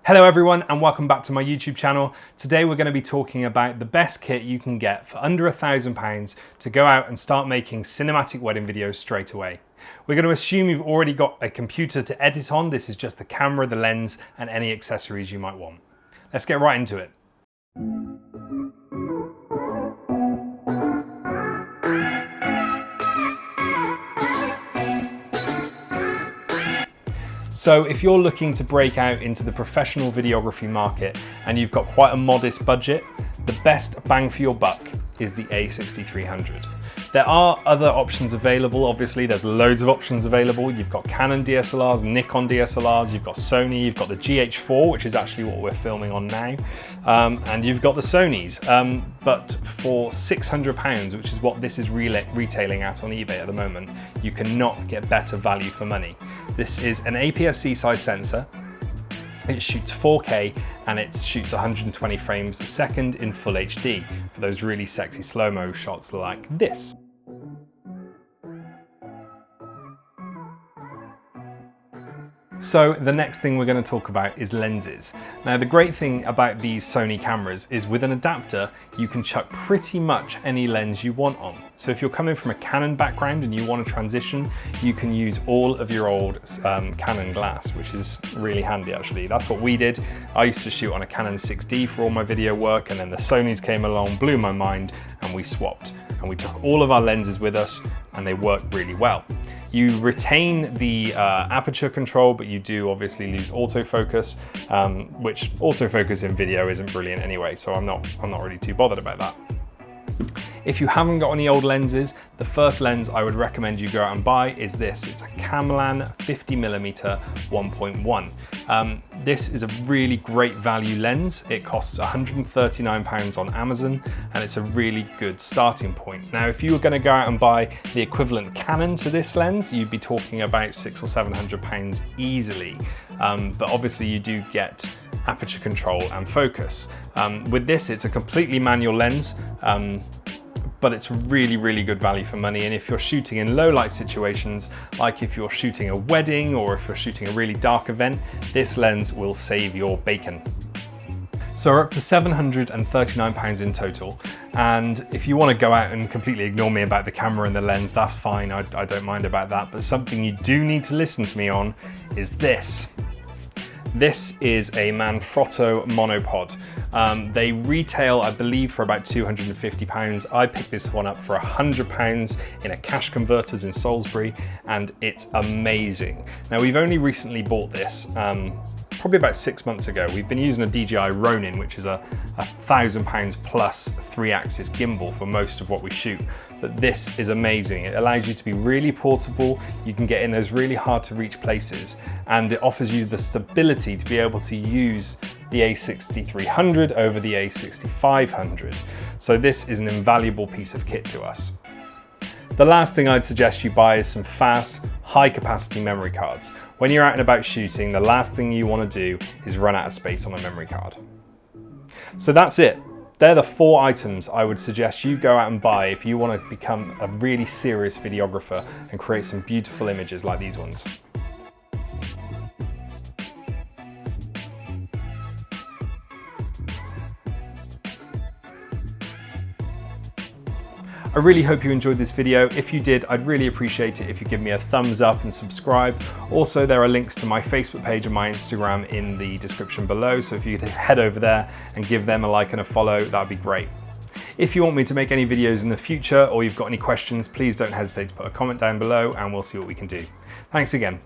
Hello everyone and welcome back to my YouTube channel. Today we're going to be talking about the best kit you can get for under £1,000 to go out and start making cinematic wedding videos straight away. We're going to assume you've already got a computer to edit on. This is just the camera, the lens and any accessories you might want. Let's get right into it. So if you're looking to break out into the professional videography market and you've got quite a modest budget, the best bang for your buck is the A6300. There are other options available, obviously there's loads of options available. You've got Canon DSLRs, Nikon DSLRs, you've got Sony, you've got the GH4, which is actually what we're filming on now, and you've got the Sonys. But for £600, which is what this is retailing at on eBay at the moment, you cannot get better value for money. This is an APS-C size sensor. It shoots 4K and it shoots 120 frames a second in full HD for those really sexy slow-mo shots like this. So the next thing we're going to talk about is lenses. Now the great thing about these Sony cameras is with an adapter you can chuck pretty much any lens you want on. So if you're coming from a Canon background and you want to transition, you can use all of your old Canon glass, which is really handy actually. That's what we did. I used to shoot on a Canon 6D for all my video work, and then the Sonys came along, blew my mind, and we swapped. And we took all of our lenses with us and they work really well. You retain the aperture control, but you do obviously lose autofocus, which autofocus in video isn't brilliant anyway, so I'm not really too bothered about that. If you haven't got any old lenses, the first lens I would recommend you go out and buy is this. It's a Kamlan 50mm 1.1. This is a really great value lens. It costs £139 on Amazon and it's a really good starting point. Now, if you were going to go out and buy the equivalent Canon to this lens, you'd be talking about £600 or £700 easily. But obviously you do get aperture control and focus. With this, it's a completely manual lens, but it's really, really good value for money. And if you're shooting in low light situations, like if you're shooting a wedding or if you're shooting a really dark event, this lens will save your bacon. So we're up to £739 in total. And if you want to go out and completely ignore me about the camera and the lens, that's fine. I don't mind about that. But something you do need to listen to me on is this. This is a Manfrotto Monopod. They retail, I believe, for about £250. I picked this one up for £100 in a cash converters in Salisbury, and it's amazing. Now, we've only recently bought this, probably about 6 months ago. We've been using a DJI Ronin, which is a £1,000 plus 3-axis gimbal for most of what we shoot. But this is amazing. It allows you to be really portable. You can get in those really hard to reach places, and it offers you the stability to be able to use the A6300 over the A6500. So this is an invaluable piece of kit to us. The last thing I'd suggest you buy is some fast, high capacity memory cards. When you're out and about shooting, the last thing you want to do is run out of space on a memory card. So that's it. They're the 4 items I would suggest you go out and buy if you want to become a really serious videographer and create some beautiful images like these ones. I really hope you enjoyed this video. If you did, I'd really appreciate it if you give me a thumbs up and subscribe. Also, there are links to my Facebook page and my Instagram in the description below, so if you could head over there and give them a like and a follow, that'd be great. If you want me to make any videos in the future or you've got any questions, please don't hesitate to put a comment down below and we'll see what we can do. Thanks again.